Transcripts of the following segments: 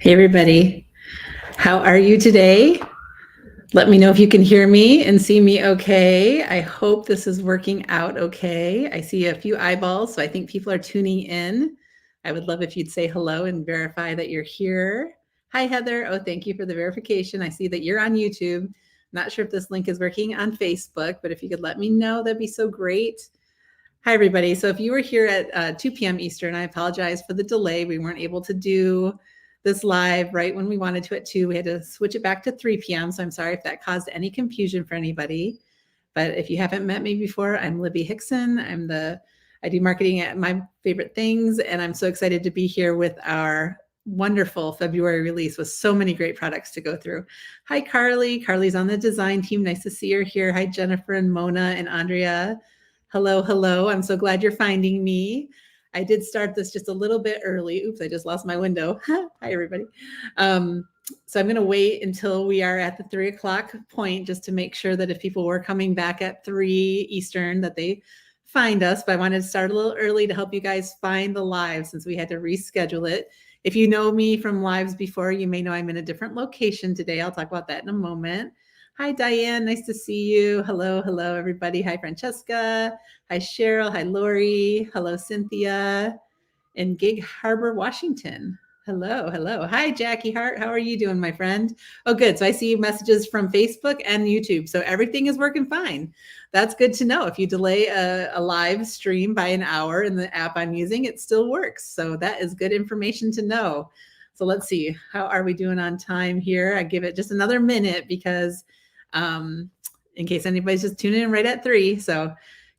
Hey, everybody. How are you today? Let me know if you can hear me and see me okay. I hope this is working out okay. I see a few eyeballs, so I think people are tuning in. I would love if you'd say hello and verify that you're here. Hi, Heather. Oh, thank you for the verification. I see that you're on YouTube. Not sure if this link is working on Facebook, but if you could let me know, that'd be so great. Hi, everybody. So if you were here at 2 p.m. Eastern, I apologize for the delay. We weren't able to do this live right when we wanted to at 2. We had to switch it back to 3 p.m. So I'm sorry if that caused any confusion for anybody. But if you haven't met me before, I'm Libby Hickson. I do marketing at My Favorite Things, and I'm so excited to be here with our wonderful February release with so many great products to go through. Hi, Carly. Carly's on the design team. Nice to see her here. Hi, Jennifer and Mona and Andrea. Hello, hello. I'm so glad you're finding me. I did start this just a little bit early. Oops, I just lost my window. Hi, everybody. So I'm going to wait until we are at the 3 o'clock point just to make sure that if people were coming back at 3 Eastern that they find us. But I wanted to start a little early to help you guys find the live since we had to reschedule it. If you know me from lives before, you may know I'm in a different location today. I'll talk about that in a moment. Hi, Diane. Nice to see you. Hello, hello, everybody. Hi, Francesca. Hi, Cheryl. Hi, Lori. Hello, Cynthia in Gig Harbor, Washington. Hello, hello. Hi, Jackie Hart. How are you doing, my friend? Oh, good. So I see messages from Facebook and YouTube. So everything is working fine. That's good to know. If you delay a live stream by an hour in the app I'm using, it still works. So that is good information to know. So let's see. How are we doing on time here? I give it just another minute because in case anybody's just tuning in right at 3. So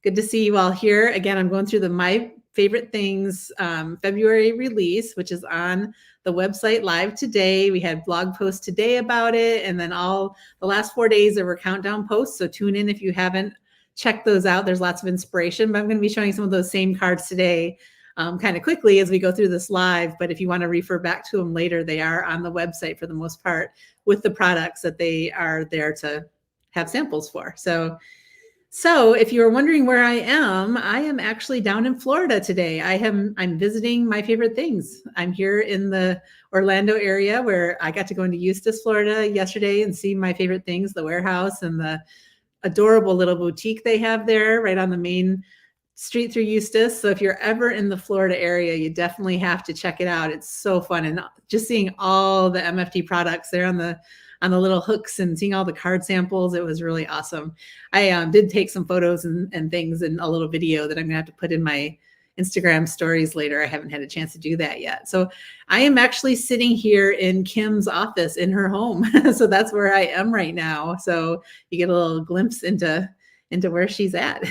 good to see you all here. Again, I'm going through the My Favorite Things February release, which is on the website live today. We had blog posts today about it. And then all the last 4 days there were countdown posts. So tune in if you haven't checked those out. There's lots of inspiration, but I'm going to be showing some of those same cards today kind of quickly as we go through this live. But if you want to refer back to them later, they are on the website for the most part with the products that they are there to have samples for. So if you were wondering where I am actually down in Florida today. I'm visiting My Favorite Things. I'm here in the Orlando area where I got to go into Eustis, Florida yesterday and see My Favorite Things, the warehouse and the adorable little boutique they have there right on the main street through Eustis. So if you're ever in the Florida area, you definitely have to check it out. It's so fun. And just seeing all the MFT products there on the little hooks and seeing all the card samples, it was really awesome. I did take some photos and things and a little video that I'm gonna have to put in my Instagram stories later. I haven't had a chance to do that yet. So I am actually sitting here in Kim's office in her home. So that's where I am right now. So you get a little glimpse into where she's at.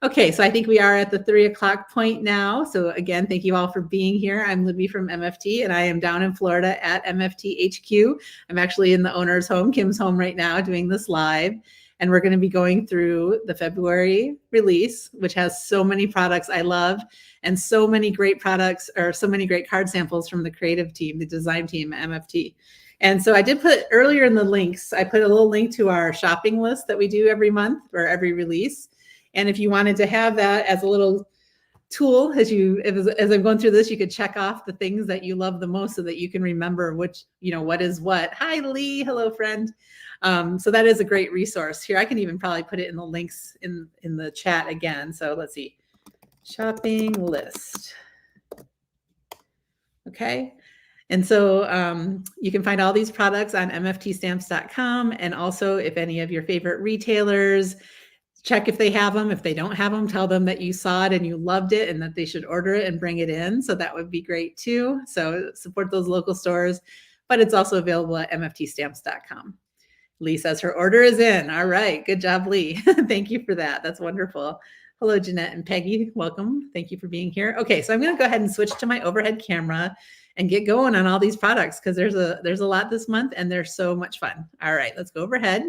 Okay, so I think we are at the 3 o'clock point now. So again, thank you all for being here. I'm Libby from MFT, and I am down in Florida at MFT HQ. I'm actually in the owner's home, Kim's home right now, doing this live. And we're going to be going through the February release, which has so many products I love and so many great products or so many great card samples from the creative team, the design team at MFT. And so I did put earlier in the links, I put a little link to our shopping list that we do every month or every release. And if you wanted to have that as a little tool, as I'm going through this, you could check off the things that you love the most so that you can remember which, what is what. Hi, Lee. Hello, friend. So that is a great resource here. I can even probably put it in the links in the chat again. So let's see. Shopping list. Okay. And so you can find all these products on mftstamps.com. And also if any of your favorite retailers, check if they have them. If they don't have them, tell them that you saw it and you loved it and that they should order it and bring it in. So that would be great too. So support those local stores, but it's also available at mftstamps.com. Lee says her order is in. All right. Good job, Lee. Thank you for that. That's wonderful. Hello, Jeanette and Peggy. Welcome. Thank you for being here. Okay. So I'm going to go ahead and switch to my overhead camera and get going on all these products because there's a lot this month and they're so much fun. All right. Let's go overhead.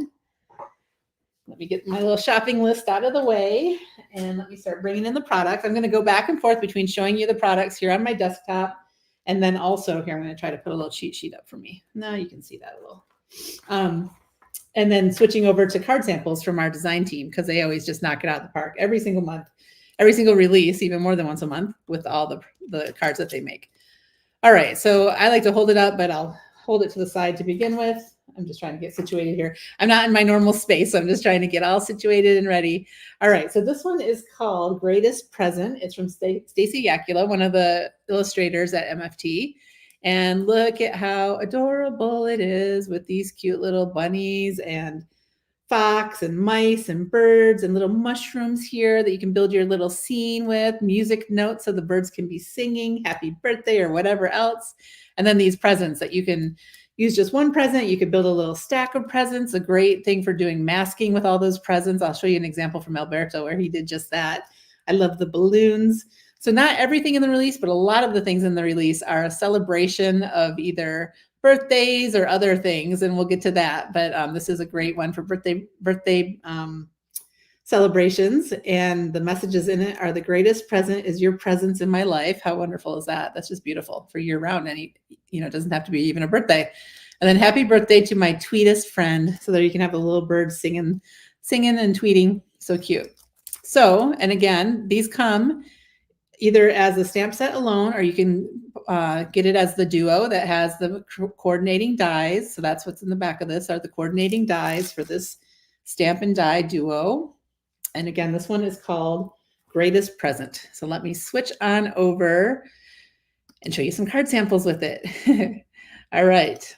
Let me get my little shopping list out of the way and let me start bringing in the products. I'm going to go back and forth between showing you the products here on my desktop. And then also here, I'm going to try to put a little cheat sheet up for me. Now you can see that a little. And then switching over to card samples from our design team because they always just knock it out of the park every single month, every single release, even more than once a month with all the cards that they make. All right, so I like to hold it up, but I'll hold it to the side to begin with. I'm just trying to get situated here. I'm not in my normal space, so I'm just trying to get all situated and ready. All right, so this one is called Greatest Present. It's from Stacy Yakula, one of the illustrators at MFT. And look at how adorable it is with these cute little bunnies and fox and mice and birds and little mushrooms here that you can build your little scene with, music notes so the birds can be singing happy birthday or whatever else. And then these presents that you can use just one present. You could build a little stack of presents, a great thing for doing masking with all those presents. I'll show you an example from Alberto where he did just that. I love the balloons. So not everything in the release, but a lot of the things in the release are a celebration of either birthdays or other things, and we'll get to that. But this is a great one for birthday celebrations, and the messages in it are: the greatest present is your presence in my life. How wonderful is that? That's just beautiful for year round. And it doesn't have to be even a birthday. And then happy birthday to my tweetest friend, so that you can have the little bird singing and tweeting. So cute. So, and again, these come either as a stamp set alone, or you can get it as the duo that has the coordinating dies. So that's what's in the back of this, are the coordinating dies for this stamp and die duo. And again, this one is called Greatest Present. So let me switch on over and show you some card samples with it. All right.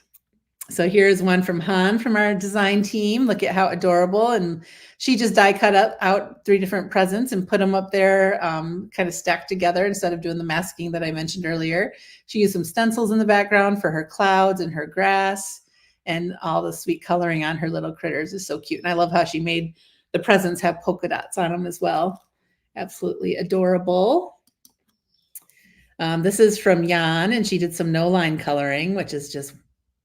So here's one from Han from our design team. Look at how adorable. And she just die cut out 3 different presents and put them up there kind of stacked together instead of doing the masking that I mentioned earlier. She used some stencils in the background for her clouds and her grass, and all the sweet coloring on her little critters is so cute. And I love how she made the presents have polka dots on them as well. Absolutely adorable. This is from Jan, and she did some no line coloring, which is just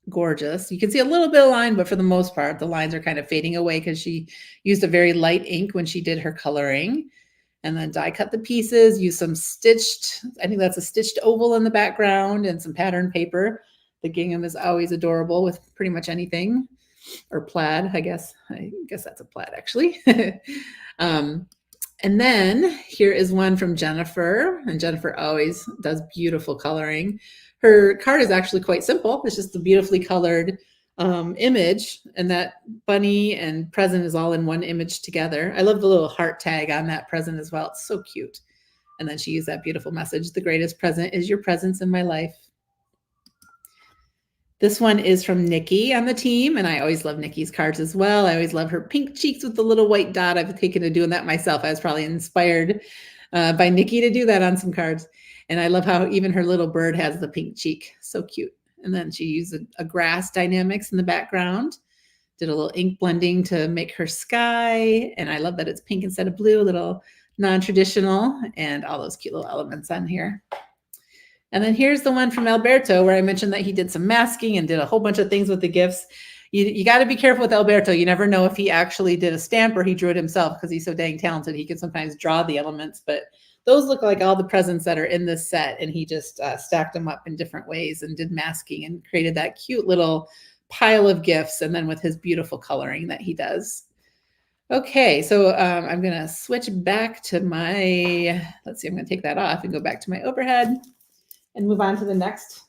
gorgeous. You can see a little bit of line, but for the most part, the lines are kind of fading away because she used a very light ink when she did her coloring. And then die cut the pieces, use some stitched, I think that's a stitched oval in the background, and some pattern paper. The gingham is always adorable with pretty much anything, or plaid, I guess. I guess that's a plaid, actually. And then here is one from Jennifer, and Jennifer always does beautiful coloring. Her card is actually quite simple. It's just a beautifully colored image, and that bunny and present is all in one image together. I love the little heart tag on that present as well. It's so cute. And then she used that beautiful message: the greatest present is your presence in my life. This one is from Nikki on the team, and I always love Nikki's cards as well. I always love her pink cheeks with the little white dot. I've taken to doing that myself. I was probably inspired by Nikki to do that on some cards. And I love how even her little bird has the pink cheek. So cute. And then she used a grass dynamics in the background. Did a little ink blending to make her sky. And I love that it's pink instead of blue, a little non-traditional, and all those cute little elements on here. And then here's the one from Alberto, where I mentioned that he did some masking and did a whole bunch of things with the gifts. You got to be careful with Alberto. You never know if he actually did a stamp or he drew it himself, because he's so dang talented. He can sometimes draw the elements, but those look like all the presents that are in this set, and he just stacked them up in different ways and did masking and created that cute little pile of gifts, and then with his beautiful coloring that he does. Okay, so I'm going to switch back to my, let's see, I'm going to take that off and go back to my overhead and move on to the next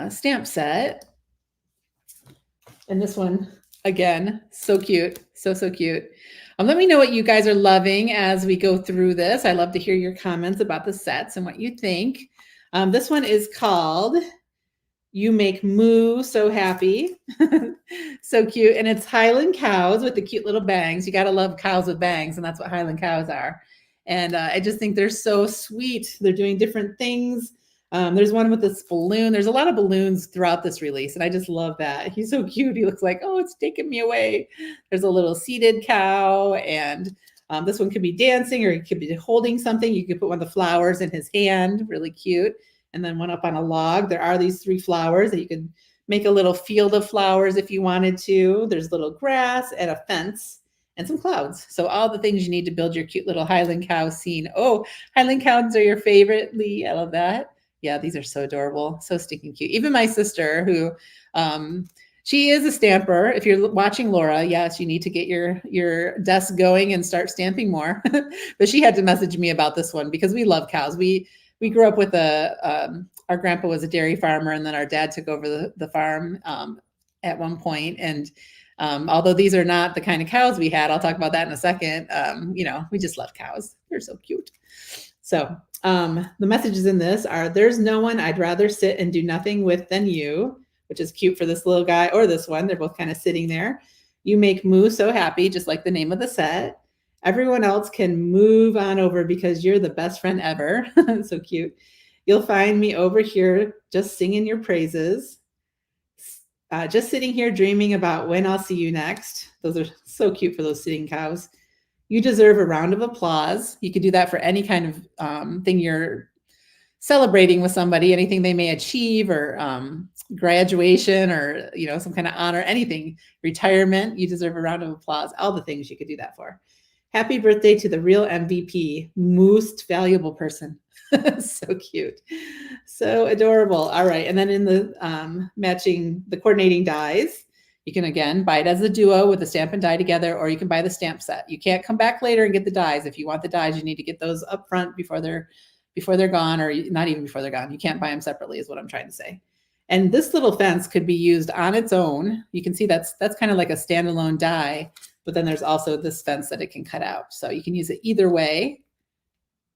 stamp set. And this one, again, so cute, so cute. Let me know what you guys are loving as we go through this. I love to hear your comments about the sets and what you think. This one is called You Make Moo So Happy. So cute. And it's Highland cows with the cute little bangs. You got to love cows with bangs, and that's what Highland cows are. And I just think they're so sweet. They're doing different things. There's one with this balloon. There's a lot of balloons throughout this release, and I just love that. He's so cute. He looks like, oh, it's taking me away. There's a little seated cow, and this one could be dancing, or he could be holding something. You could put one of the flowers in his hand, really cute. And then one up on a log. There are these 3 flowers that you could make a little field of flowers if you wanted to. There's little grass and a fence and some clouds. So all the things you need to build your cute little Highland cow scene. Oh, Highland cows are your favorite, Lee. I love that. Yeah, these are so adorable, so stinking cute. Even my sister, who she is a stamper. If you're watching Laura, yes, you need to get your desk going and start stamping more. But she had to message me about this one because we love cows. We grew up with a our grandpa was a dairy farmer, and then our dad took over the farm at one point. And although these are not the kind of cows we had, I'll talk about that in a second. We just love cows. They're so cute. So the messages in this are, there's no one I'd rather sit and do nothing with than you, which is cute for this little guy or this one. They're both kind of sitting there. You make Moo so happy, just like the name of the set. Everyone else can move on over because you're the best friend ever. So cute. You'll find me over here just singing your praises. Just sitting here dreaming about when I'll see you next. Those are so cute for those sitting cows. You deserve a round of applause. You could do that for any kind of thing you're celebrating with somebody, anything they may achieve, or graduation, or some kind of honor, anything, retirement. You deserve a round of applause. All the things you could do that for. Happy birthday to the real MVP, most valuable person. So cute. So adorable. All right. And then in the matching, the coordinating dies, you can again buy it as a duo with the stamp and die together, or you can buy the stamp set. You can't come back later and get the dies. If you want the dies, you need to get those up front before they're gone, or not even before they're gone. You can't buy them separately is what I'm trying to say. And this little fence could be used on its own. You can see that's kind of like a standalone die, but then there's also this fence that it can cut out. So you can use it either way.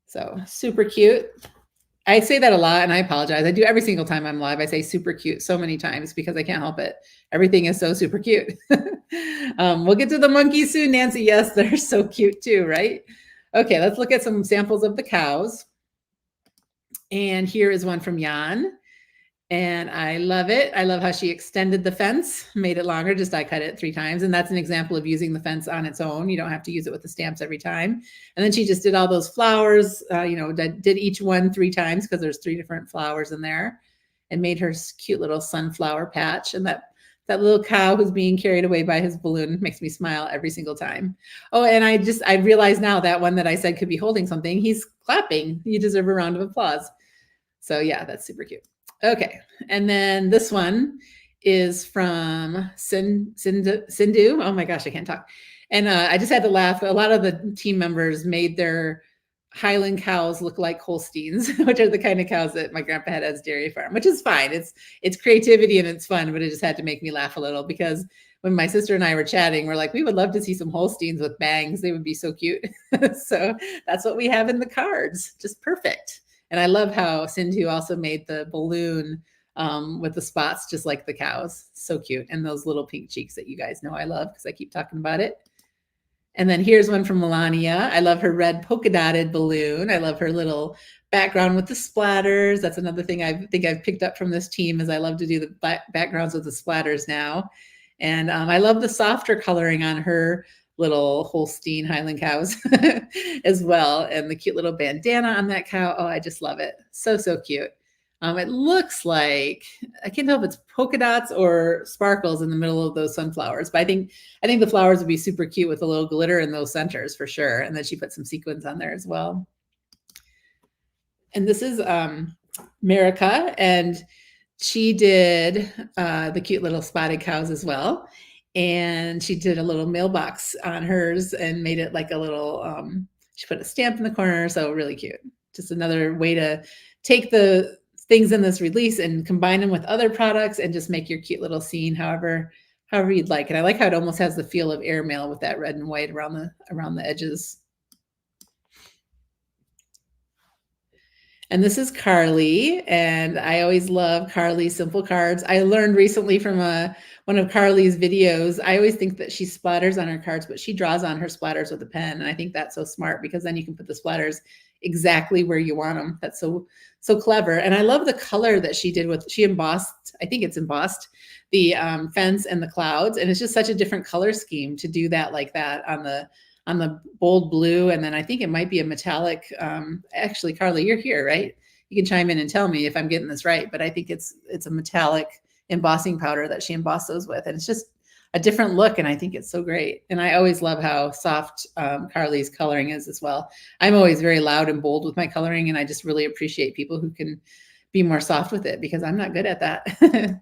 So super cute. I say that a lot, and I apologize. I do every single time I'm live. I say super cute so many times because I can't help it. Everything is so super cute. We'll get to the monkeys soon, Nancy. Yes, they're so cute too, right? Okay, let's look at some samples of the cows. And here is one from Jan. And I love it. I love how she extended the fence, made it longer, just I cut it 3 times. And that's an example of using the fence on its own. You don't have to use it with the stamps every time. And then she just did all those flowers, did each one 3 times because there's 3 different flowers in there, and made her cute little sunflower patch. And that little cow who's being carried away by his balloon makes me smile every single time. Oh, and I realize now that one that I said could be holding something, he's clapping. You deserve a round of applause. So yeah, that's super cute. Okay, and then this one is from Sindhu. Oh my gosh, I can't talk. And I just had to laugh. A lot of the team members made their Highland cows look like Holsteins, which are the kind of cows that my grandpa had at his dairy farm, which is fine. It's creativity and it's fun, but it just had to make me laugh a little because when my sister and I were chatting, we're like, we would love to see some Holsteins with bangs. They would be so cute. So that's what we have in the cards. Just perfect. And I love how Sindhu also made the balloon with the spots, just like the cows. So cute. And those little pink cheeks that you guys know I love because I keep talking about it. And then here's one from Melania. I love her red polka dotted balloon. I love her little background with the splatters. That's another thing I think I've picked up from this team is I love to do the backgrounds with the splatters now. And I love the softer coloring on her little Holstein Highland cows as well. And the cute little bandana on that cow. Oh, I just love it. So, so cute. It looks like, I can't tell if it's polka dots or sparkles in the middle of those sunflowers, but I think the flowers would be super cute with a little glitter in those centers for sure. And then she put some sequins on there as well. And this is Marika, and she did the cute little spotted cows as well. And she did a little mailbox on hers and made it like a little, she put a stamp in the corner. So really cute. Just another way to take the things in this release and combine them with other products and just make your cute little scene however you'd like. And I like how it almost has the feel of airmail with that red and white around the edges. And this is Carly, and I always love Carly's simple cards. I learned recently from one of Carly's videos, I always think that she splatters on her cards, but she draws on her splatters with a pen. And I think that's so smart because then you can put the splatters exactly where you want them. That's so clever. And I love the color that she did she embossed, I think it's embossed, the fence and the clouds. And it's just such a different color scheme to do that like that on the bold blue. And then I think it might be a metallic, actually, Carly, you're here, right? You can chime in and tell me if I'm getting this right, but I think it's a metallic embossing powder that she embossed those with. And it's just a different look. And I think it's so great. And I always love how soft Carly's coloring is as well. I'm always very loud and bold with my coloring. And I just really appreciate people who can be more soft with it because I'm not good at that.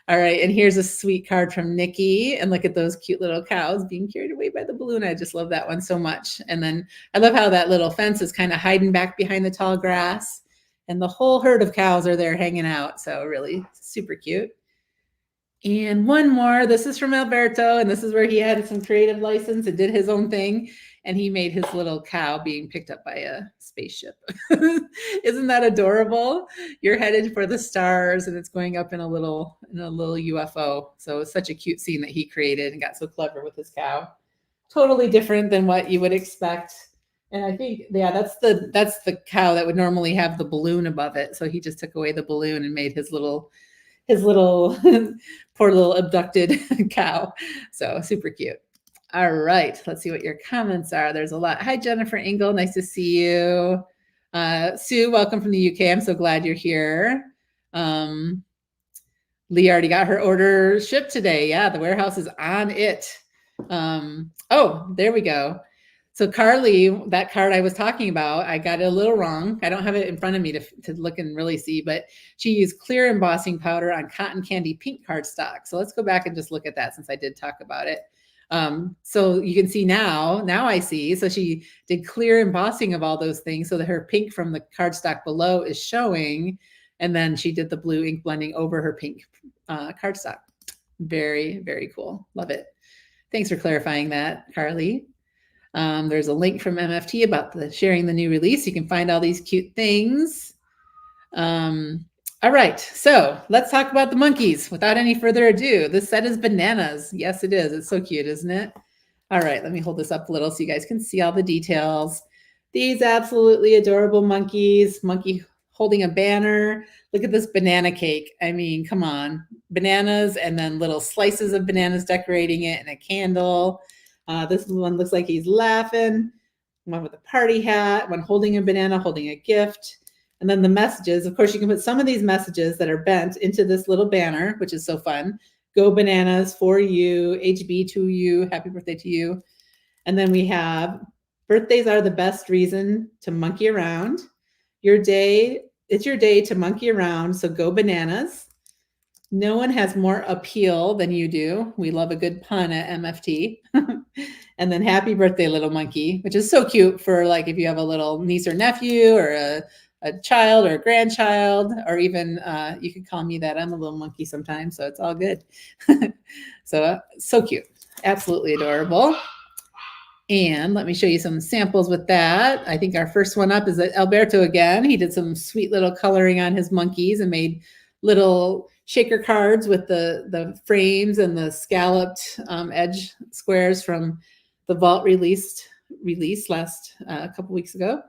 All right, and here's a sweet card from Nikki. And look at those cute little cows being carried away by the balloon. I just love that one so much. And then I love how that little fence is kind of hiding back behind the tall grass. And the whole herd of cows are there hanging out. So really super cute. And one more, this is from Alberto, and this is where he had some creative license and did his own thing. And he made his little cow being picked up by a spaceship. Isn't that adorable? You're headed for the stars and it's going up in a little UFO. So it's such a cute scene that he created and got so clever with his cow. Totally different than what you would expect. And I think, yeah, that's the cow that would normally have the balloon above it. So he just took away the balloon and made his little poor little abducted cow. So super cute. All right, let's see what your comments are. There's a lot. Hi, Jennifer Engel. Nice to see you. Sue, welcome from the UK. I'm so glad you're here. Lee already got her order shipped today. Yeah, the warehouse is on it. Oh, there we go. So Carly, that card I was talking about, I got it a little wrong. I don't have it in front of me to look and really see, but she used clear embossing powder on cotton candy pink cardstock. So let's go back and just look at that since I did talk about it. So you can see now I see. So she did clear embossing of all those things so that her pink from the cardstock below is showing. And then she did the blue ink blending over her pink cardstock. Very, very cool. Love it. Thanks for clarifying that, Carly. There's a link from MFT about sharing the new release. You can find all these cute things. All right, so let's talk about the monkeys without any further ado. This set is bananas. Yes, it is. It's so cute, isn't it? All right, let me hold this up a little so you guys can see all the details. These absolutely adorable monkeys, monkey holding a banner. Look at this banana cake. I mean, come on. Bananas and then little slices of bananas decorating it and a candle. This one looks like he's laughing. One with a party hat, one holding a banana, holding a gift. And then the messages, of course, you can put some of these messages that are bent into this little banner, which is so fun. Go bananas for you, HB to you, happy birthday to you. And then we have birthdays are the best reason to monkey around. It's your day to monkey around, so go bananas. No one has more appeal than you do. We love a good pun at MFT. And then happy birthday, little monkey, which is so cute for like if you have a little niece or nephew or a child or a grandchild, or even you could call me that. I'm a little monkey sometimes, so it's all good. So cute. Absolutely adorable. And let me show you some samples with that. I think our first one up is Alberto again. He did some sweet little coloring on his monkeys and made little shaker cards with the frames and the scalloped edge squares from the Vault release last couple weeks ago.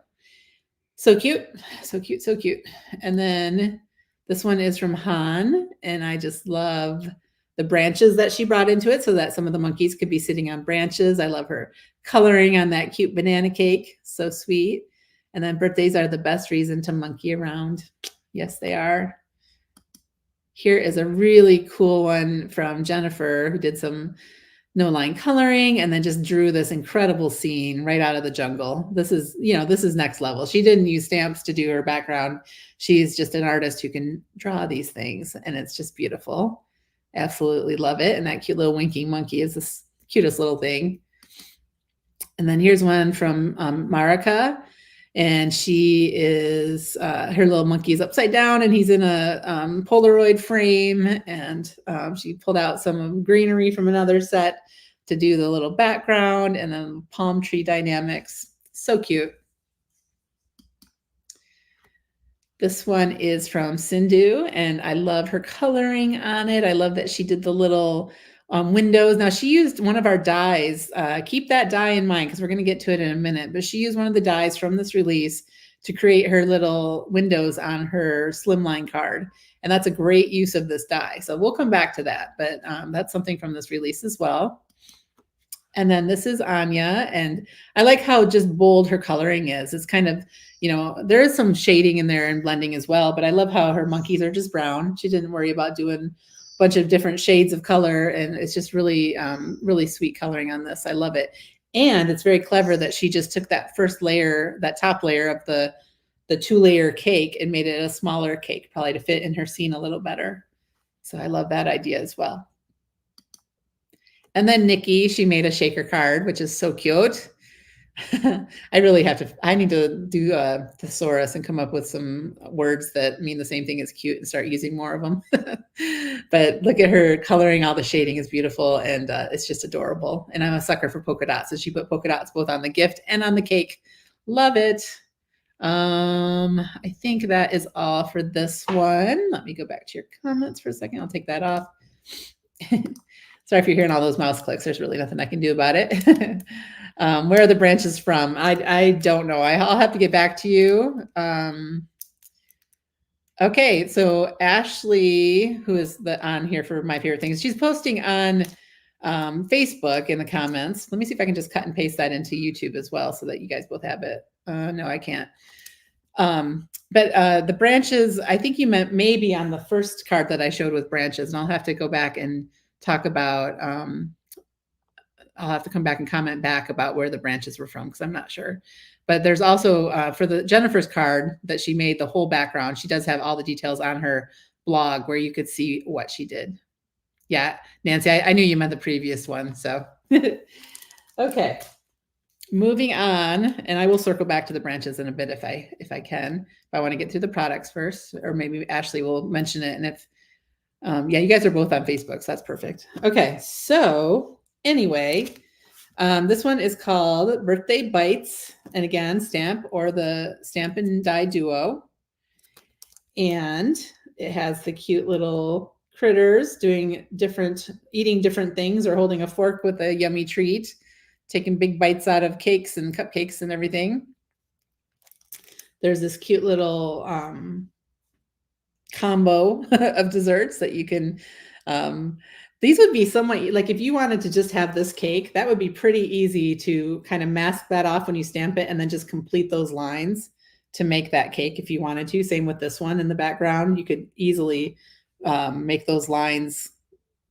So cute, so cute, so cute. And then this one is from Han, and I just love the branches that she brought into it so that some of the monkeys could be sitting on branches. I love her coloring on that cute banana cake. So sweet. And then birthdays are the best reason to monkey around. Yes, they are. Here is a really cool one from Jennifer, who did some no line coloring and then just drew this incredible scene right out of the jungle. This is next level. She didn't use stamps to do her background. She's just an artist who can draw these things, and it's just beautiful. Absolutely love it. And that cute little winking monkey is the cutest little thing. And then here's one from Marika. And she is, her little monkey is upside down and he's in a Polaroid frame. And she pulled out some greenery from another set to do the little background and then palm tree dynamics. So cute. This one is from Sindhu, and I love her coloring on it. I love that she did the little windows. Now she used one of our dies. Keep that die in mind because we're going to get to it in a minute. But she used one of the dies from this release to create her little windows on her slimline card. And that's a great use of this die. So we'll come back to that. But that's something from this release as well. And then this is Anya. And I like how just bold her coloring is. It's kind of, there is some shading in there and blending as well. But I love how her monkeys are just brown. She didn't worry about doing bunch of different shades of color, and it's just really really sweet coloring on this. I love it. And it's very clever that she just took that first layer, that top layer of the 2-layer cake, and made it a smaller cake, probably to fit in her scene a little better. So I love that idea as well. And then Nikki, she made a shaker card, which is so cute. I really have to, I need to do a thesaurus and come up with some words that mean the same thing as cute and start using more of them. But look at her coloring, all the shading is beautiful and it's just adorable. And I'm a sucker for polka dots. So she put polka dots both on the gift and on the cake. Love it. I think that is all for this one. Let me go back to your comments for a second. I'll take that off. Sorry if you're hearing all those mouse clicks. There's really nothing I can do about it. Where are the branches from? I don't know. I'll have to get back to you. Okay, so Ashley, who is on here for my favorite things, she's posting on Facebook in the comments. Let me see if I can just cut and paste that into YouTube as well so that you guys both have it. No, I can't. But the branches, I think you meant maybe on the first card that I showed with branches, and I'll have to go back and talk about, I'll have to come back and comment back about where the branches were from because I'm not sure. But there's also for the Jennifer's card that she made the whole background, she does have all the details on her blog where you could see what she did. Yeah, Nancy, I knew you meant the previous one. So, okay. Moving on, and I will circle back to the branches in a bit if I can. If I want to get through the products first, or maybe Ashley will mention it. And if, yeah, you guys are both on Facebook, so that's perfect. Okay, so anyway, this one is called Birthday Bites, and again, stamp or the Stamp and Die Duo. And it has the cute little critters eating different things or holding a fork with a yummy treat, taking big bites out of cakes and cupcakes and everything. There's this cute little combo of desserts that you can, these would be somewhat, like if you wanted to just have this cake, that would be pretty easy to kind of mask that off when you stamp it and then just complete those lines to make that cake if you wanted to. Same with this one in the background. You could easily make those lines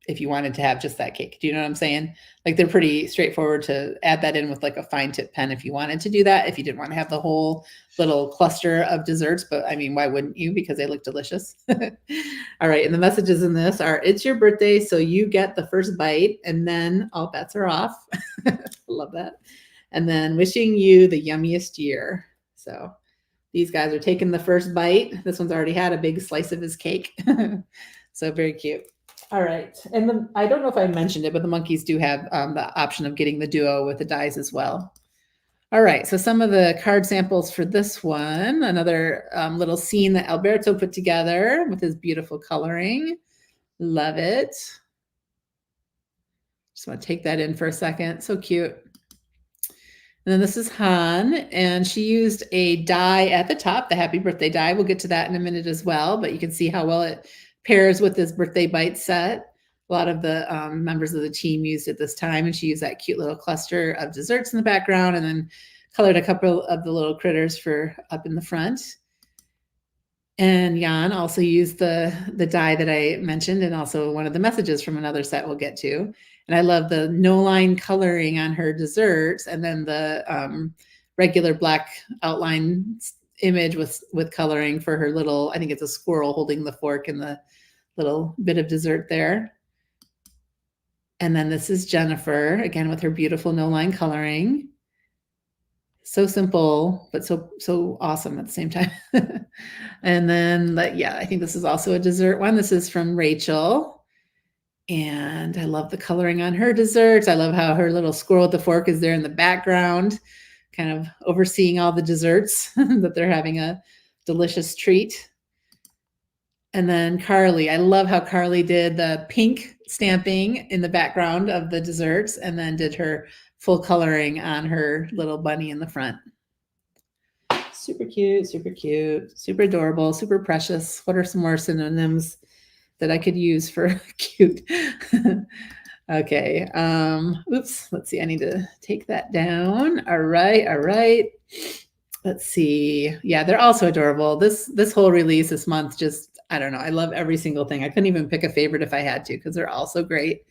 if you wanted to have just that cake. Do you know what I'm saying? Like they're pretty straightforward to add that in with like a fine tip pen if you wanted to do that, if you didn't want to have the whole little cluster of desserts. But I mean, why wouldn't you? Because they look delicious. All right. And the messages in this are, it's your birthday, so you get the first bite and then all bets are off. Love that. And then wishing you the yummiest year. So these guys are taking the first bite. This one's already had a big slice of his cake. So very cute. All right. And I don't know if I mentioned it, but the monkeys do have the option of getting the duo with the dies as well. All right. So some of the card samples for this one, another little scene that Alberto put together with his beautiful coloring. Love it. Just want to take that in for a second. So cute. And then this is Han, and she used a die at the top, the happy birthday die. We'll get to that in a minute as well, but you can see how well it pairs with this birthday bite set. A lot of the members of the team used it this time, and she used that cute little cluster of desserts in the background and then colored a couple of the little critters for up in the front. And Jan also used the die that I mentioned and also one of the messages from another set we'll get to. And I love the no line coloring on her desserts and then the regular black outline image with coloring for her little, I think it's a squirrel holding the fork and the little bit of dessert there. And then this is Jennifer, again, with her beautiful no line coloring. So simple, but so awesome at the same time. And then, yeah, I think this is also a dessert one. This is from Rachel. And I love the coloring on her desserts. I love how her little squirrel with the fork is there in the background, kind of overseeing all the desserts that they're having a delicious treat. And then Carly, I love how Carly did the pink stamping in the background of the desserts and then did her full coloring on her little bunny in the front. Super cute, super adorable, super precious. What are some more synonyms that I could use for cute? Okay. Oops. Let's see. I need to take that down. All right. Let's see. Yeah, they're also adorable. This whole release this month, just, I don't know. I love every single thing. I couldn't even pick a favorite if I had to, because they're all so great.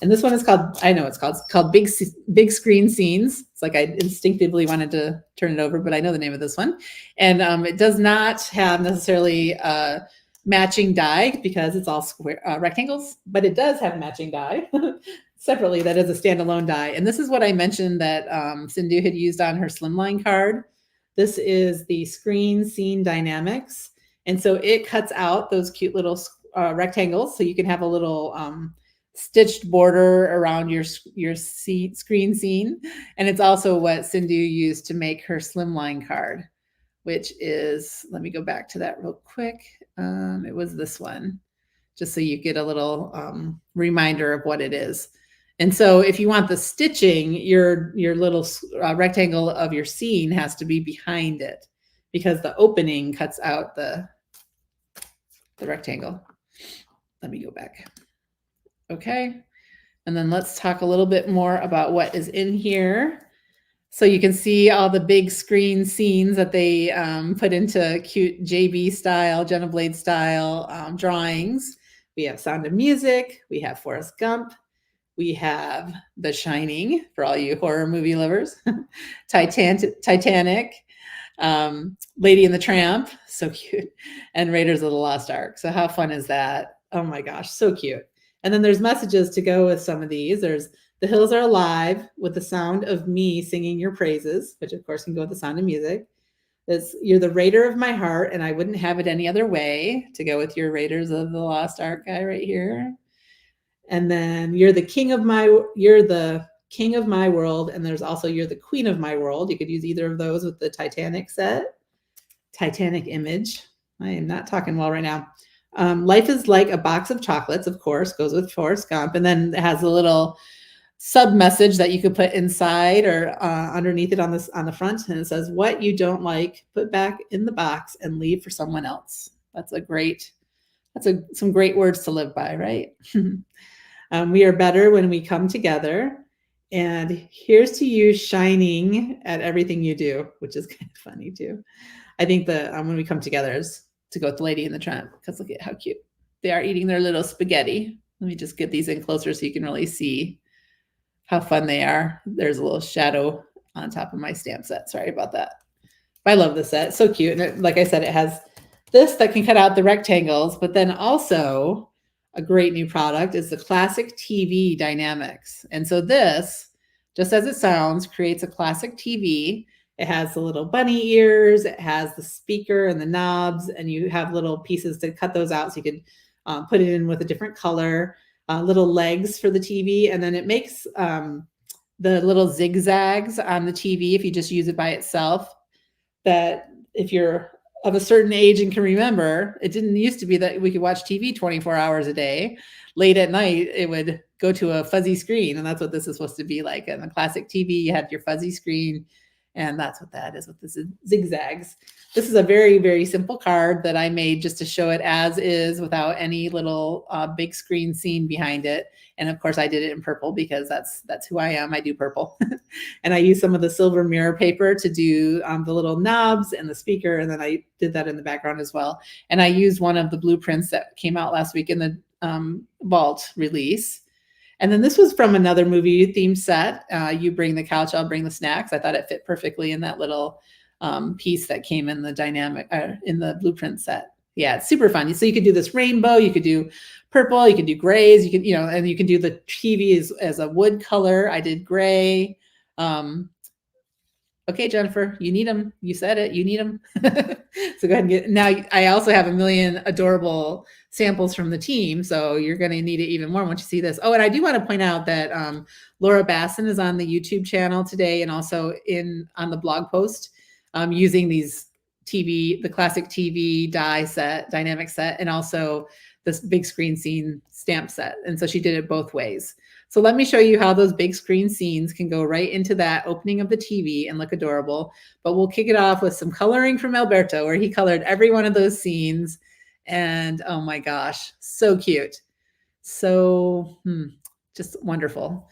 And this one is called, I know it's called Big Screen Scenes. It's like I instinctively wanted to turn it over, but I know the name of this one. And it does not have necessarily matching die because it's all square rectangles, but it does have matching die. separately that is a standalone die. And this is what I mentioned that Sindhu had used on her slimline card. This is the Screen Scene Dynamics. And so it cuts out those cute little rectangles, so you can have a little stitched border around your screen scene. And it's also what Sindhu used to make her slimline card, which is, let me go back to that real quick. It was this one, just so you get a little reminder of what it is. And so if you want the stitching, your little rectangle of your scene has to be behind it, because the opening cuts out the rectangle. Let me go back. Okay. And then let's talk a little bit more about what is in here. So you can see all the big screen scenes that they put into cute JB style, Jenna Blade style drawings. We have Sound of Music. We have Forrest Gump. We have The Shining, for all you horror movie lovers. Titanic. Lady and the Tramp, so cute. And Raiders of the Lost Ark. So how fun is that? Oh my gosh, so cute. And then there's messages to go with some of these. There's The Hills Are Alive with the sound of me singing your praises, which of course can go with the Sound of Music. There's You're the Raider of my heart, and I wouldn't have it any other way, to go with your Raiders of the Lost Ark guy right here. And then You're the king of my world, and there's also You're the queen of my world. You could use either of those with the Titanic set. Titanic image. I am not talking well right now. Life is like a box of chocolates, of course, goes with Forrest Gump. And then it has a little sub message that you could put inside or underneath it on the front. And it says, what you don't like, put back in the box and leave for someone else. Some great words to live by, right? We are better when we come together. And here's to you shining at everything you do, which is kind of funny too. I think that when we come together is to go with the Lady in the Tramp, because look at how cute they are eating their little spaghetti. Let me just get these in closer so you can really see how fun they are. There's a little shadow on top of my stamp set. Sorry about that. I love this set. It's so cute. And it, like I said, it has this that can cut out the rectangles, but then also a great new product is the Classic TV Dynamics. And so this, just as it sounds, creates a classic TV. It has the little bunny ears, it has the speaker and the knobs, and you have little pieces to cut those out so you can put it in with a different color, little legs for the TV, and then it makes the little zigzags on the TV if you just use it by itself, that if you're of a certain age and can remember, it didn't used to be that we could watch TV 24 hours a day. Late at night, it would go to a fuzzy screen, and that's what this is supposed to be like. In the classic TV, you have your fuzzy screen, and that's what that is with the zigzags. This is a very, very simple card that I made just to show it as is without any little big screen scene behind it. And of course I did it in purple because that's who I am. I do purple. And I used some of the silver mirror paper to do the little knobs and the speaker. And then I did that in the background as well. And I used one of the blueprints that came out last week in the Vault release. And then this was from another movie theme set. You bring the couch, I'll bring the snacks. I thought it fit perfectly in that little piece that came in the dynamic in the blueprint set. Yeah, it's super fun. So you could do this rainbow, you could do purple, you could do grays, you could, and you can do the TV as a wood color. I did gray. Okay, Jennifer, you need them. You said it, you need them. So go ahead and get, now I also have a million adorable samples from the team. So you're going to need it even more once you see this. Oh, and I do want to point out that Laura Basson is on the YouTube channel today and also on the blog post using these the classic TV dynamic set, and also this big screen scene stamp set. And so she did it both ways. So let me show you how those big screen scenes can go right into that opening of the TV and look adorable. But we'll kick it off with some coloring from Alberto, where he colored every one of those scenes. And oh my gosh, so cute. So just wonderful.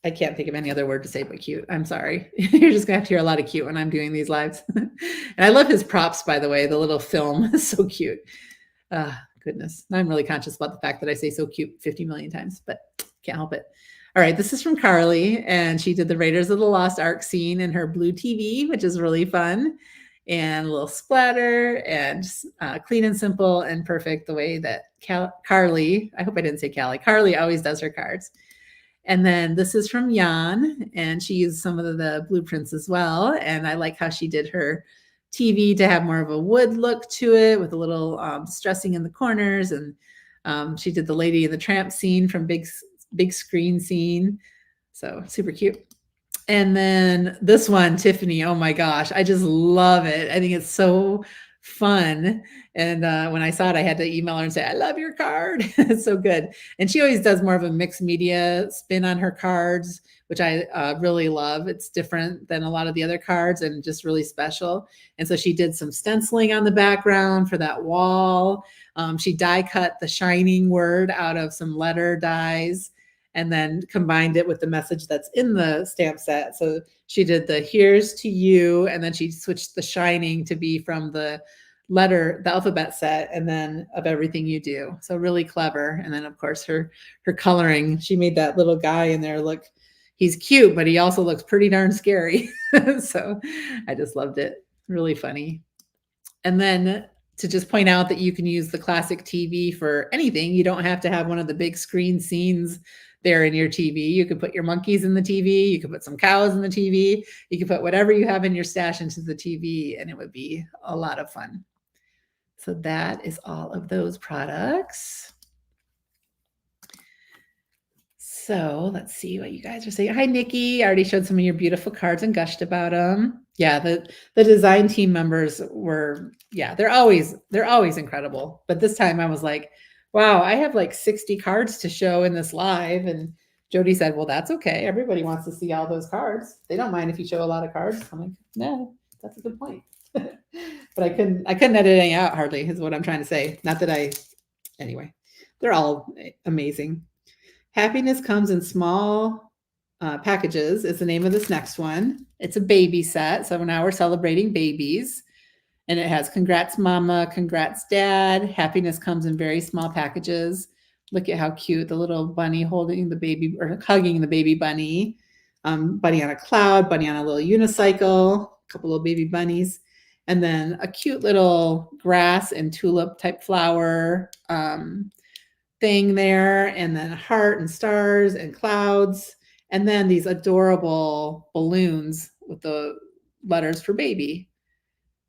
I can't think of any other word to say but cute. I'm sorry. You're just gonna have to hear a lot of cute when I'm doing these lives. And I love his props, by the way, the little film is so cute. Goodness. Now I'm really conscious about the fact that I say so cute 50 million times, but can't help it. All right, this is from Carly, and she did the Raiders of the Lost Ark scene in her blue TV, which is really fun. and a little splatter and clean and simple and perfect the way that Carly, I hope I didn't say Carly always does her cards. And then this is from Jan, and she used some of the blueprints as well. And I like how she did her TV to have more of a wood look to it with a little stressing in the corners. And she did the Lady and the Tramp scene from big screen scene. So super cute. And then this one, Tiffany, oh my gosh, I just love it. I think it's so fun. And when I saw it, I had to email her and say, I love your card. It's so good. And she always does more of a mixed media spin on her cards, which I really love. It's different than a lot of the other cards and just really special. And so she did some stenciling on the background for that wall. She die cut the shining word out of some letter dies and then combined it with the message that's in the stamp set. So she did the here's to you, and then she switched the shining to be from the alphabet set, and then of everything you do. So really clever. And then of course her coloring, she made that little guy in there look, he's cute, but he also looks pretty darn scary. So I just loved it. Really funny. And then to just point out that you can use the classic TV for anything. You don't have to have one of the big screen scenes there in your TV. You could put your monkeys in the TV. You could put some cows in the TV. You could put whatever you have in your stash into the TV, and it would be a lot of fun. So that is all of those products. So let's see what you guys are saying. Hi, Nikki. I already showed some of your beautiful cards and gushed about them. Yeah, the design team members were, yeah, they're always incredible. But this time I was like, wow, I have like 60 cards to show in this live. And Jody said, well, that's okay. Everybody wants to see all those cards. They don't mind if you show a lot of cards. I'm like, no, that's a good point. But I couldn't edit anything out hardly, is what I'm trying to say. Not that anyway, they're all amazing. Happiness comes in small packages is the name of this next one. It's a baby set. So now we're celebrating babies. And it has congrats mama, congrats dad. Happiness comes in very small packages. Look at how cute, the little bunny holding the baby or hugging the baby bunny. Bunny on a cloud, bunny on a little unicycle, a couple of baby bunnies. And then a cute little grass and tulip type flower thing there, and then a heart and stars and clouds, and then these adorable balloons with the letters for baby.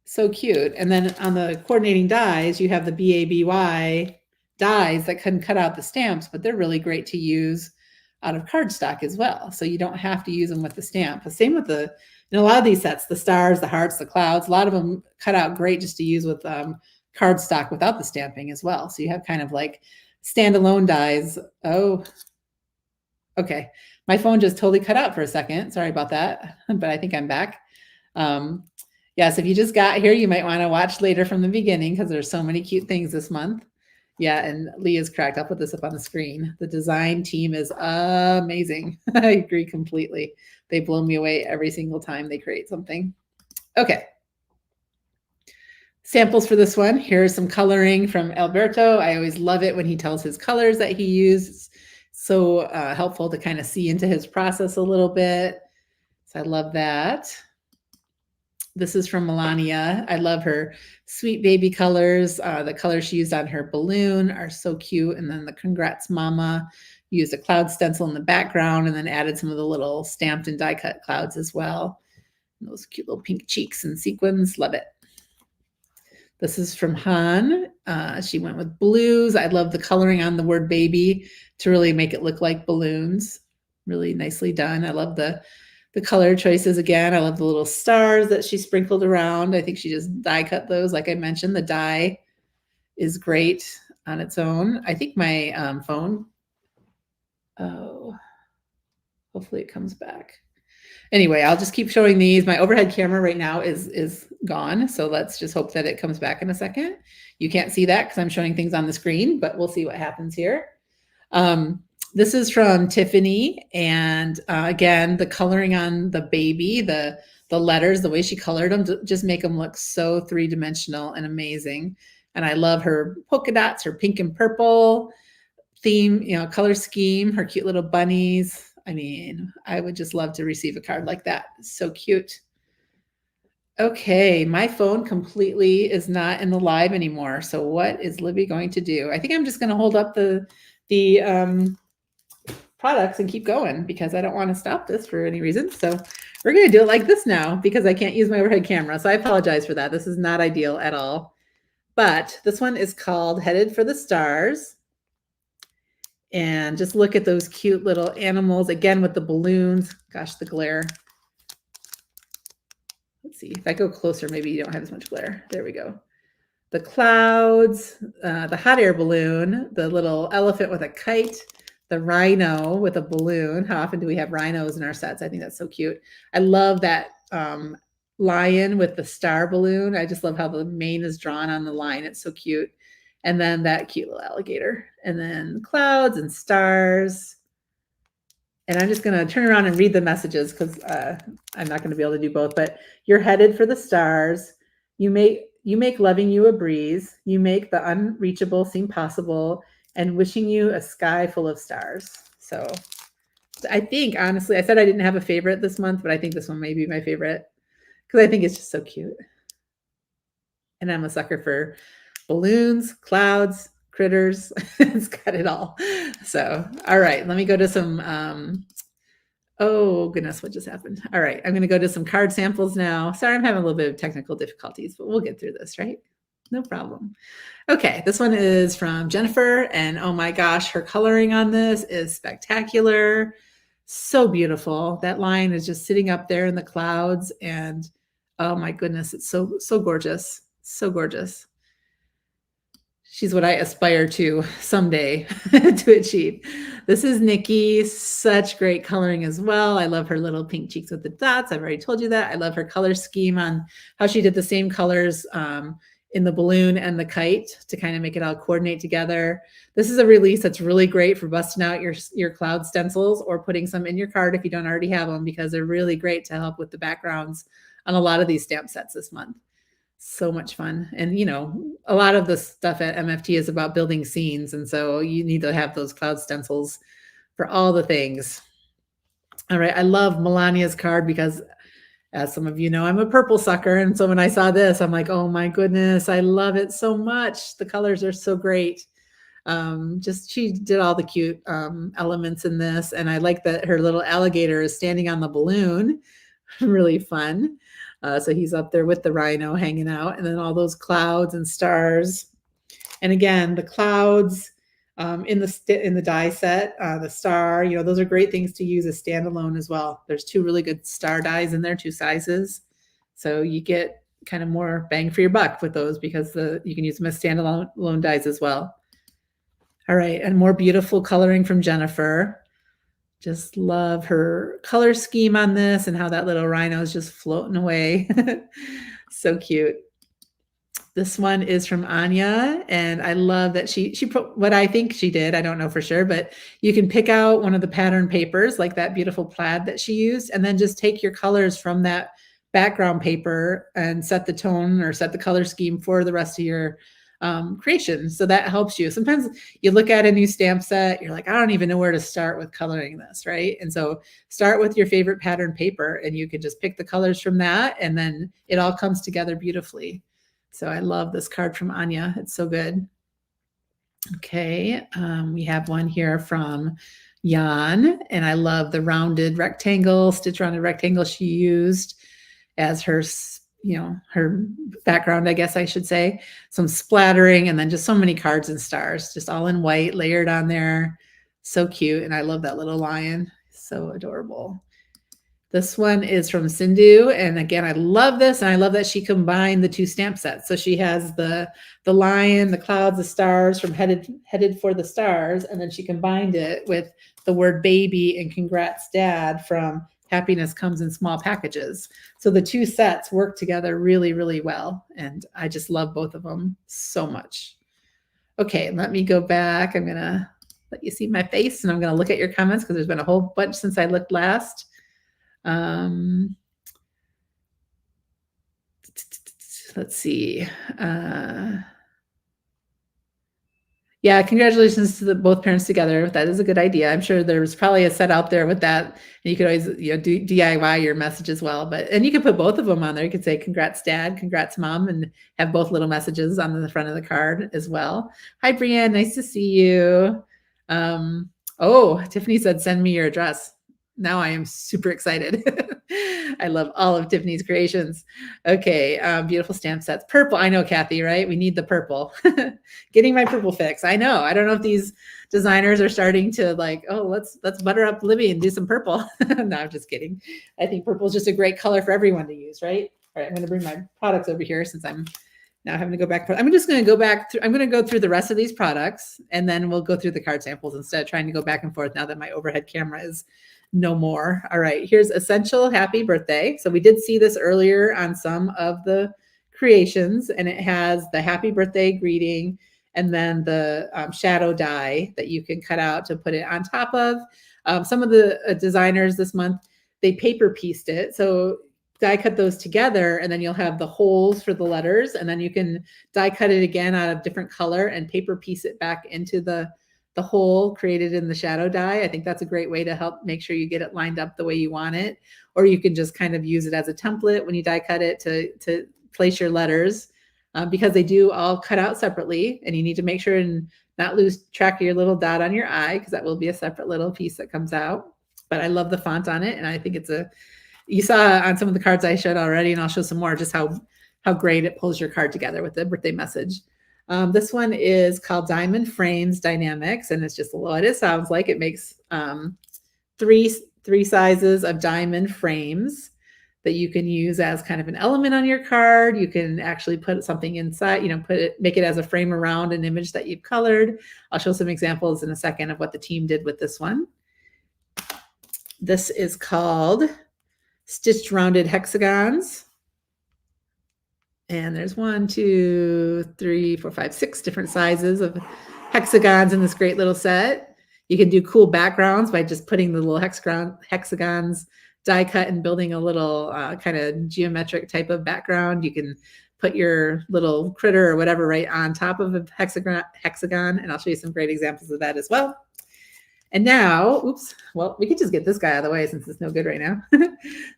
So cute. And then on the coordinating dies, you have the BABY dies that can cut out the stamps, but they're really great to use out of cardstock as well. So you don't have to use them with the stamp. The same with in a lot of these sets, the stars, the hearts, the clouds, a lot of them cut out great just to use with cardstock without the stamping as well. So you have kind of like standalone dies. Oh, okay. My phone just totally cut out for a second. Sorry about that, but I think I'm back. Yes, if you just got here, you might want to watch later from the beginning because there's so many cute things this month. Yeah, and Leah's cracked. I'll put this up on the screen. The design team is amazing. I agree completely. They blow me away every single time they create something. Okay. Samples for this one. Here's some coloring from Alberto. I always love it when he tells his colors that he uses. So helpful to kind of see into his process a little bit. So I love that. This is from Melania. I love her sweet baby colors. The colors she used on her balloon are so cute. And then the congrats mama used a cloud stencil in the background and then added some of the little stamped and die cut clouds as well. And those cute little pink cheeks and sequins. Love it. This is from Han. She went with blues. I love the coloring on the word baby to really make it look like balloons. Really nicely done. I love the color choices again. I love the little stars that she sprinkled around. I think she just die cut those. Like I mentioned, the die is great on its own. I think my phone, oh, hopefully it comes back. Anyway, I'll just keep showing these. My overhead camera right now is gone. So let's just hope that it comes back in a second. You can't see that because I'm showing things on the screen, but we'll see what happens here. This is from Tiffany. And again, the coloring on the baby, the letters, the way she colored them, just make them look so three-dimensional and amazing. And I love her polka dots, her pink and purple theme, color scheme, her cute little bunnies. I mean, I would just love to receive a card like that. It's so cute. Okay, my phone completely is not in the live anymore. So what is Libby going to do? I think I'm just going to hold up the products and keep going because I don't want to stop this for any reason. So we're going to do it like this now because I can't use my overhead camera. So I apologize for that. This is not ideal at all. But this one is called Headed for the Stars. And just look at those cute little animals again with the balloons. Gosh, the glare. Let's see if I go closer, maybe you don't have as much glare. There we go. The clouds, the hot air balloon, the little elephant with a kite, the rhino with a balloon. How often do we have rhinos in our sets? I think that's so cute. I love that lion with the star balloon. I just love how the mane is drawn on the line. It's so cute. And then that cute little alligator. And then clouds and stars. And I'm just going to turn around and read the messages because I'm not going to be able to do both. But you're headed for the stars. You make loving you a breeze. You make the unreachable seem possible, and wishing you a sky full of stars. So I think, honestly, I said I didn't have a favorite this month, but I think this one may be my favorite because I think it's just so cute. And I'm a sucker for balloons, clouds, critters. It's got it all. So, all right, let me go to some oh goodness, what just happened? All right, I'm going to go to some card samples now. Sorry, I'm having a little bit of technical difficulties, but we'll get through this, right? No problem. Okay, this one is from Jennifer, and oh my gosh, her coloring on this is spectacular. So beautiful. That line is just sitting up there in the clouds, and oh my goodness, it's so gorgeous. So gorgeous. She's what I aspire to someday to achieve. This is Nikki. Such great coloring as well. I love her little pink cheeks with the dots. I've already told you that. I love her color scheme on how she did the same colors in the balloon and the kite to kind of make it all coordinate together. This is a release that's really great for busting out your cloud stencils or putting some in your card if you don't already have them, because they're really great to help with the backgrounds on a lot of these stamp sets this month. So much fun. And, you know, a lot of the stuff at MFT is about building scenes. And so you need to have those cloud stencils for all the things. All right. I love Melania's card because, as some of you know, I'm a purple sucker. And so when I saw this, I'm like, oh my goodness, I love it so much. The colors are so great. Just she did all the cute elements in this. And I like that her little alligator is standing on the balloon. Really fun. So he's up there with the rhino hanging out, and then all those clouds and stars. And again, the clouds in the die set, the star, you know, those are great things to use as standalone as well. There's two really good star dies in there, two sizes. So you get kind of more bang for your buck with those because you can use them as standalone dies as well. All right, and more beautiful coloring from Jennifer. Just love her color scheme on this and how that little rhino is just floating away. So cute. This one is from Anya, and I love that she what I think she did. I don't know for sure, but you can pick out one of the pattern papers like that beautiful plaid that she used, and then just take your colors from that background paper and set the tone or set the color scheme for the rest of your creation. So that helps you. Sometimes you look at a new stamp set, you're like, I don't even know where to start with coloring this, right? And so start with your favorite pattern paper, and you can just pick the colors from that, and then it all comes together beautifully. So I love this card from Anya. It's so good. Okay, we have one here from Jan, and I love the rounded rectangle, stitch rounded rectangle she used as her, you know, her background, I guess I should say. Some splattering, and then just so many cards and stars, just all in white, layered on there. So cute, and I love that little lion. So adorable. This one is from Sindhu, and again, I love this, and I love that she combined the two stamp sets. So she has the lion, the clouds, the stars from headed for the stars, and then she combined it with the word baby and congrats dad from happiness comes in small packages. So the two sets work together really, really well, and I just love both of them so much. Okay, let me go back. I'm gonna let you see my face, and I'm gonna look at your comments because there's been a whole bunch since I looked last. Let's see. Yeah, congratulations to both parents together. That is a good idea. I'm sure there's probably a set out there with that, and you could always, do DIY your message as well. And you could put both of them on there. You could say "Congrats, Dad," "Congrats, Mom," and have both little messages on the front of the card as well. Hi, Brienne. Nice to see you. Um, oh, Tiffany said, "Send me your address." Now I am super excited. I love all of Tiffany's creations. Okay, beautiful stamp sets. Purple. I know, Kathy. Right? We need the purple. Getting my purple fix. I know. I don't know if these designers are starting to like, oh, let's butter up Libby and do some purple. No, I'm just kidding. I think purple is just a great color for everyone to use, right? All right, I'm going to bring my products over here since I'm now having to go back. I'm just going to go back through. I'm going to go through the rest of these products, and then we'll go through the card samples instead of trying to go back and forth now that my overhead camera is no more. All right, here's Essential Happy Birthday. So we did see this earlier on some of the creations, and it has the happy birthday greeting and then the shadow die that you can cut out to put it on top of. Some of the designers this month, they paper pieced it. So die cut those together, and then you'll have the holes for the letters, and then you can die cut it again out of different color and paper piece it back into the hole created in the shadow die. I think that's a great way to help make sure you get it lined up the way you want it. Or you can just kind of use it as a template when you die cut it to place your letters, because they do all cut out separately, and you need to make sure and not lose track of your little dot on your eye, because that will be a separate little piece that comes out. But I love the font on it, and I think you saw on some of the cards I showed already, and I'll show some more, just how great it pulls your card together with the birthday message. This one is called Diamond Frames Dynamics, and it's just what it sounds like. It makes three sizes of diamond frames that you can use as kind of an element on your card. You can actually put something inside, make it as a frame around an image that you've colored. I'll show some examples in a second of what the team did with this one. This is called Stitched Rounded Hexagons. And there's 1, 2, 3, 4, 5, 6 different sizes of hexagons in this great little set. You can do cool backgrounds by just putting the little hexagons die cut and building a little kind of geometric type of background. You can put your little critter or whatever right on top of a hexagon, and I'll show you some great examples of that as well. And now, we could just get this guy out of the way since it's no good right now.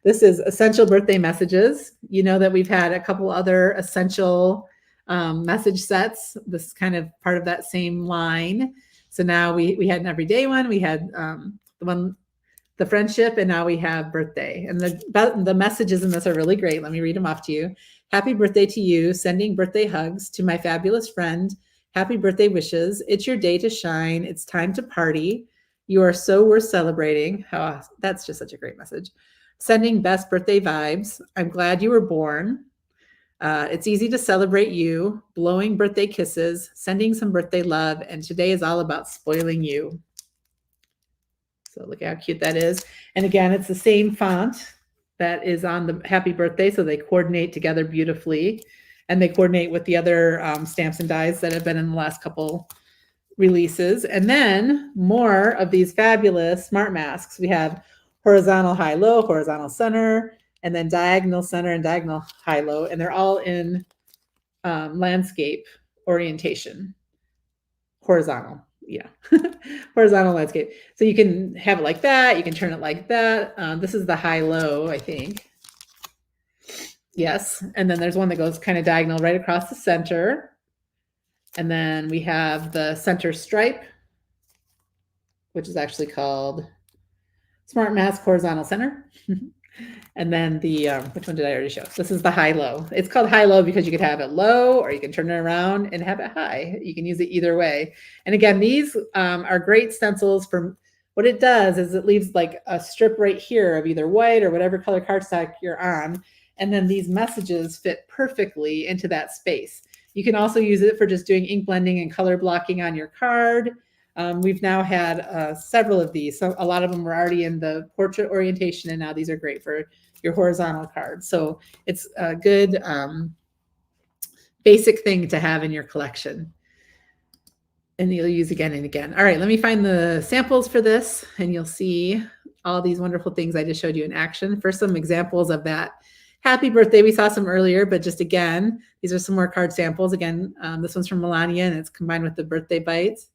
This is Essential Birthday Messages. You know that we've had a couple other essential message sets. This is kind of part of that same line. So now we had an everyday one. We had the friendship, and now we have birthday. And the messages in this are really great. Let me read them off to you. Happy birthday to you. Sending birthday hugs to my fabulous friend. Happy birthday wishes. It's your day to shine. It's time to party. You are so worth celebrating. Oh, that's just such a great message. Sending best birthday vibes. I'm glad you were born. It's easy to celebrate you. Blowing birthday kisses. Sending some birthday love. And today is all about spoiling you. So look how cute that is. And again, it's the same font that is on the happy birthday. So they coordinate together beautifully. And they coordinate with the other stamps and dies that have been in the last couple releases. And then more of these fabulous smart masks. We have horizontal high-low, horizontal center, and then diagonal center and diagonal high-low. And they're all in landscape orientation. Horizontal, yeah. Horizontal landscape. So you can have it like that. You can turn it like that. This is the high-low, I think. Yes. And then there's one that goes kind of diagonal right across the center. And then we have the center stripe, which is actually called Smart Mask Horizontal Center. And then the, which one did I already show? This is the high-low. It's called high-low because you could have it low or you can turn it around and have it high. You can use it either way. And again, these are great stencils. For what it does is it leaves like a strip right here of either white or whatever color cardstock you're on. And then these messages fit perfectly into that space. You can also use it for just doing ink blending and color blocking on your card. We've now had several of these. So a lot of them were already in the portrait orientation, and now these are great for your horizontal cards. So it's a good basic thing to have in your collection. And you'll use again and again. All right, let me find the samples for this, and you'll see all these wonderful things I just showed you in action. First, some examples of that Happy Birthday, we saw some earlier, but just again, these are some more card samples. Again, this one's from Melania, and it's combined with the birthday bites.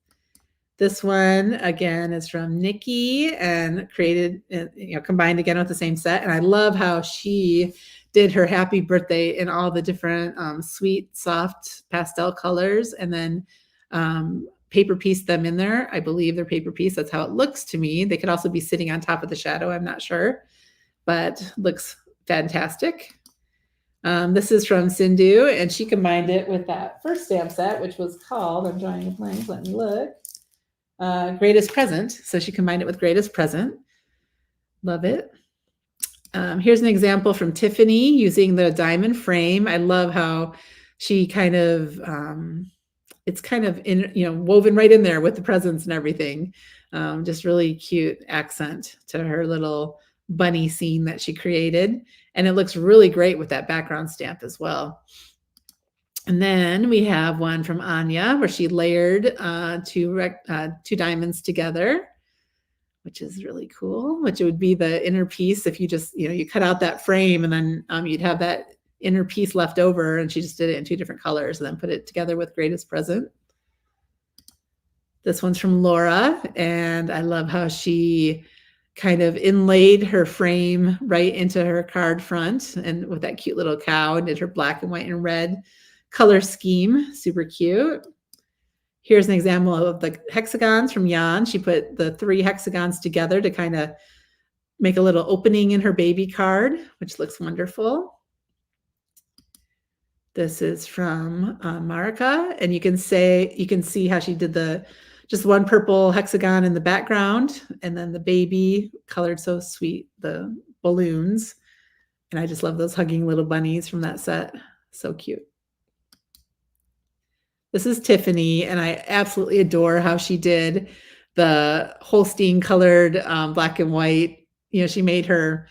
This one, again, is from Nikki and created, combined again with the same set. And I love how she did her happy birthday in all the different sweet, soft pastel colors, and then paper piece them in there. I believe they're paper piece. That's how it looks to me. They could also be sitting on top of the shadow. I'm not sure, but looks fantastic. This is from Sindhu, and she combined it with that first stamp set, which was called, I'm drawing a blank, let me look, Greatest Present. So she combined it with Greatest Present. Love it. Here's an example from Tiffany using the diamond frame. I love how she kind of, it's kind of woven right in there with the presents and everything. Just really cute accent to her little bunny scene that she created. And it looks really great with that background stamp as well. And then we have one from Anya where she layered two diamonds together, which is really cool, which would be the inner piece. If you just, you cut out that frame and then you'd have that inner piece left over, and she just did it in two different colors and then put it together with Greatest Present. This one's from Laura, and I love how she kind of inlaid her frame right into her card front, and with that cute little cow, and did her black and white and red color scheme. Super cute. Here's an example of the hexagons from Jan. She put the 3 hexagons together to kind of make a little opening in her baby card, which looks wonderful. This is from Marika, and you can see how she did just one purple hexagon in the background, and then the baby colored so sweet, the balloons. And I just love those hugging little bunnies from that set. So cute. This is Tiffany, and I absolutely adore how she did the Holstein colored black and white. She made her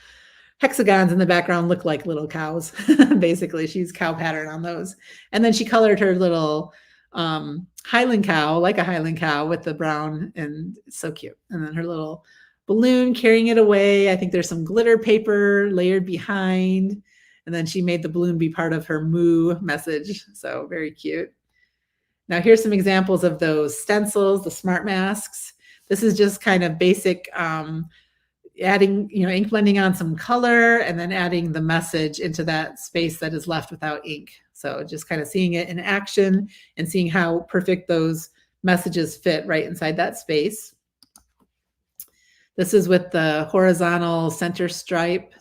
hexagons in the background look like little cows. Basically, she's cow pattern on those. And then she colored her little Highland cow, like a Highland cow, with the brown, and it's so cute. And then her little balloon carrying it away. I think there's some glitter paper layered behind. And then she made the balloon be part of her moo message. So very cute. Now here's some examples of those stencils, the smart masks. This is just kind of basic adding, ink blending on some color and then adding the message into that space that is left without ink. So just kind of seeing it in action and seeing how perfect those messages fit right inside that space. This is with the horizontal center strip,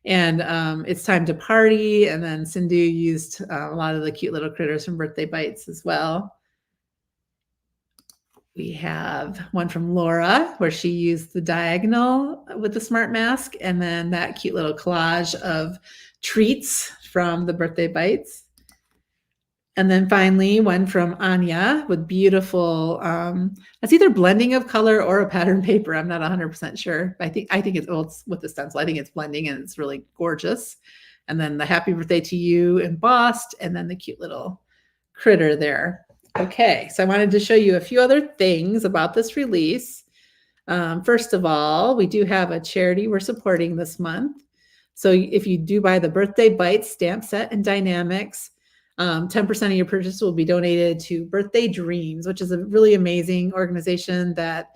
and It's Time to Party. And then Sindhu used a lot of the cute little critters from Birthday Bites as well. We have one from Laura where she used the diagonal with the smart mask, and then that cute little collage of treats from the Birthday Bites. And then finally, one from Anya with beautiful, it's either blending of color or a pattern paper. I'm not 100% sure. I think it's with the stencil. I think it's blending, and it's really gorgeous. And then the Happy Birthday to You embossed, and then the cute little critter there. Okay, so I wanted to show you a few other things about this release. First of all, we do have a charity we're supporting this month. So if you do buy the Birthday Bites stamp set and Dynamics, 10% of your purchase will be donated to Birthday Dreams, which is a really amazing organization that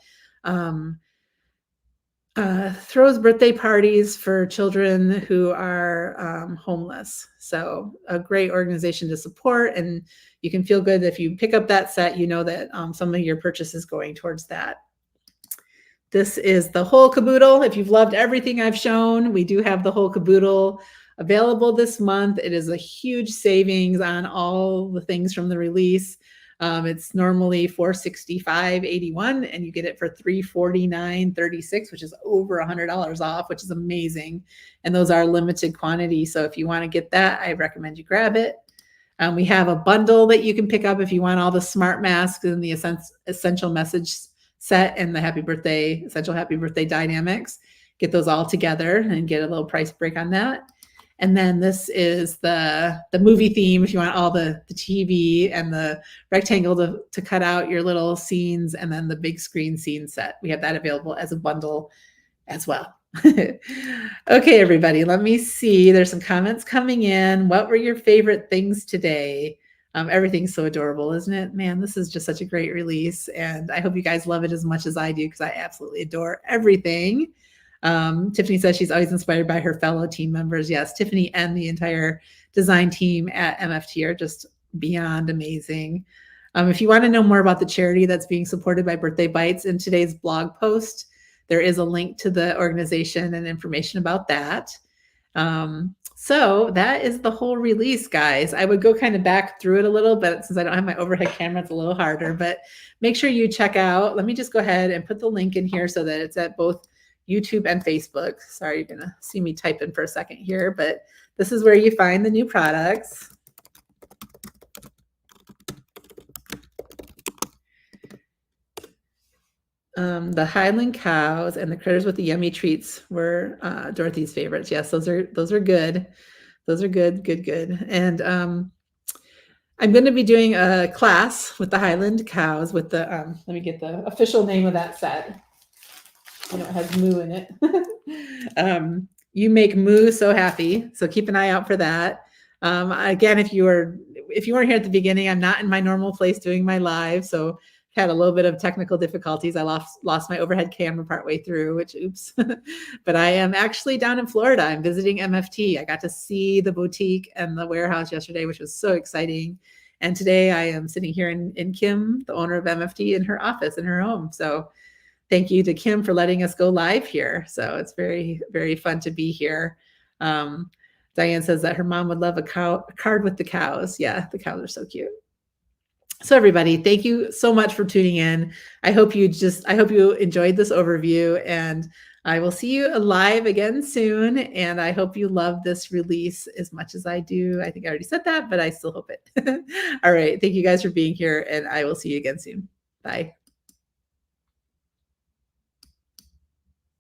throws birthday parties for children who are homeless. So a great organization to support, and you can feel good if you pick up that set, that some of your purchase is going towards that. This is the whole caboodle. If you've loved everything I've shown, we do have the whole caboodle available this month. It is a huge savings on all the things from the release. It's normally $465.81, and you get it for $349.36, which is over $100 off, which is amazing. And those are limited quantity. So if you want to get that, I recommend you grab it. We have a bundle that you can pick up if you want all the smart masks and the essential message set and the essential happy birthday dynamics. Get those all together and get a little price break on that. And then this is the movie theme if you want all the TV and the rectangle to cut out your little scenes, and then the big screen scene set. We have that available as a bundle as well. Okay, everybody, let me see. There's some comments coming in. What were your favorite things today? Everything's so adorable, isn't it? Man, this is just such a great release, and I hope you guys love it as much as I do because I absolutely adore everything. Tiffany says she's always inspired by her fellow team members. Yes, Tiffany and the entire design team at MFT are just beyond amazing. If you want to know more about the charity that's being supported by Birthday Bites, in today's blog post, there is a link to the organization and information about that. So that is the whole release, guys. I would go kind of back through it a little bit since I don't have my overhead camera, it's a little harder, but make sure you check out. Let me just go ahead and put the link in here so that it's at both YouTube and Facebook. Sorry, you're gonna see me type in for a second here, but this is where you find the new products. The Highland cows and the critters with the yummy treats were Dorothy's favorites. Yes, those are good. Those are good, good, good. And I'm going to be doing a class with the Highland cows with the let me get the official name of that set. You know, it has moo in it. You make moo so happy. So keep an eye out for that. Again, if you weren't here at the beginning, I'm not in my normal place doing my live, so had a little bit of technical difficulties. I lost my overhead camera partway through, which oops. But I am actually down in Florida. I'm visiting MFT. I got to see the boutique and the warehouse yesterday, which was so exciting. And today I am sitting here in Kim, the owner of MFT, in her office, in her home. So thank you to Kim for letting us go live here. So it's very, very fun to be here. Diane says that her mom would love a card with the cows. Yeah, the cows are so cute. So everybody, thank you so much for tuning in. I hope you enjoyed this overview, and I will see you live again soon. And I hope you love this release as much as I do. I think I already said that, but I still hope it. All right. Thank you guys for being here, and I will see you again soon. Bye.